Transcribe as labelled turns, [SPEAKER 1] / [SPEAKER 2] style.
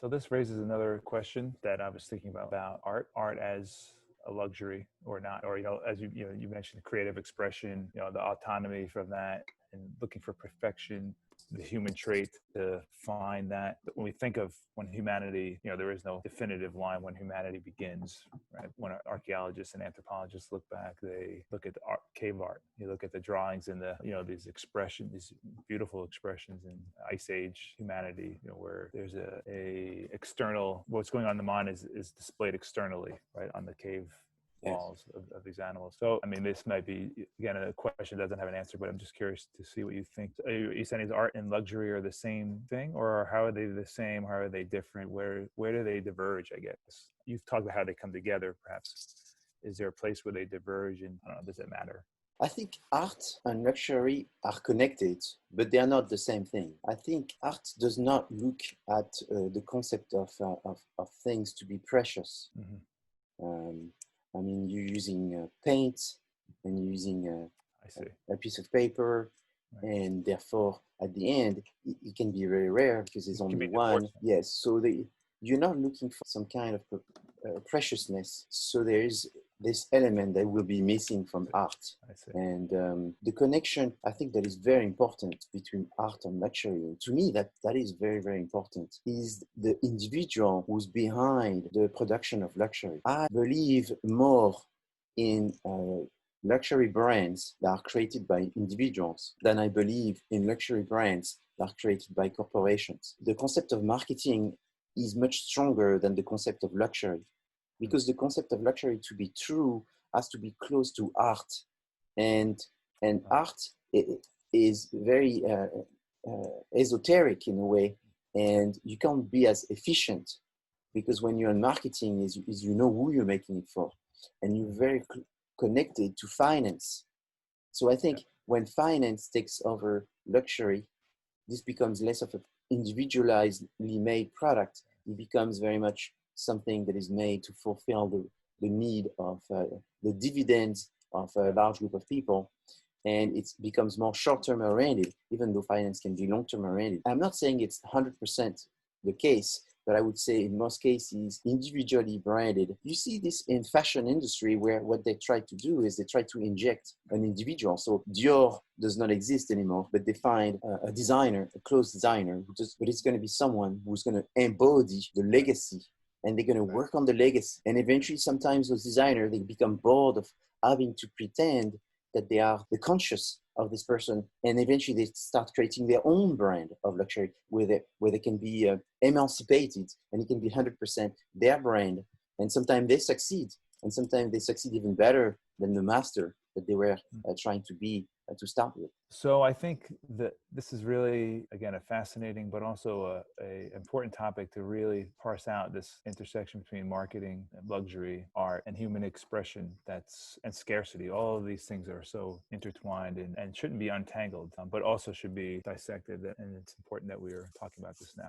[SPEAKER 1] So this raises another question that I was thinking about art as a luxury or not, or, as you mentioned creative expression, the autonomy from that and looking for perfection, the human trait to find that. But when we think of when humanity, there is no definitive line when humanity begins, right? When archaeologists and anthropologists look back, they look at the cave art, you look at the drawings and these expressions, these beautiful expressions in Ice Age humanity, where there's a external, what's going on in the mind is displayed externally, right, on the cave walls of these animals. So, I mean, this might be, again, a question that doesn't have an answer, but I'm just curious to see what you think. Are you saying is art and luxury are the same thing, or how are they the same? How are they different? Where do they diverge, I guess? You've talked about how they come together, perhaps. Is there a place where they diverge, and I don't know, does it matter?
[SPEAKER 2] I think art and luxury are connected, but they are not the same thing. I think art does not look at the concept of things to be precious. Mm-hmm. I mean, you're using paint and you're using a piece of paper, right. And therefore, at the end, it can be very rare because there's only one. Yes, so you're not looking for some kind of preciousness. So there is this element that will be missing from art. And the connection, I think, that is very important between art and luxury. And to me, that is very, very important, is the individual who's behind the production of luxury. I believe more in luxury brands that are created by individuals than I believe in luxury brands that are created by corporations. The concept of marketing is much stronger than the concept of luxury, because the concept of luxury, to be true, has to be close to art. And art is very esoteric in a way, and you can't be as efficient, because when you're in marketing, is you know who you're making it for, and you're very connected to finance. So I think when finance takes over luxury, this becomes less of an individualizedly made product. It becomes very much something that is made to fulfill the need of the dividends of a large group of people. And it becomes more short-term oriented, even though finance can be long-term oriented. I'm not saying it's 100% the case, but I would say in most cases, individually branded. You see this in fashion industry, where what they try to do is they try to inject an individual. So Dior does not exist anymore, but they find a designer, a clothes designer, but it's going to be someone who's going to embody the legacy, and they're going to work on the legacy. And eventually, sometimes those designers, they become bored of having to pretend that they are the conscious of this person, and eventually they start creating their own brand of luxury where they can be emancipated, and it can be 100% their brand. And sometimes they succeed, and sometimes they succeed even better than the master that they were trying to be to start with.
[SPEAKER 1] So I think that this is really, again, a fascinating but also a important topic to really parse out this intersection between marketing and luxury, art, and human expression and scarcity. All of these things are so intertwined and shouldn't be untangled, but also should be dissected. And it's important that we are talking about this now.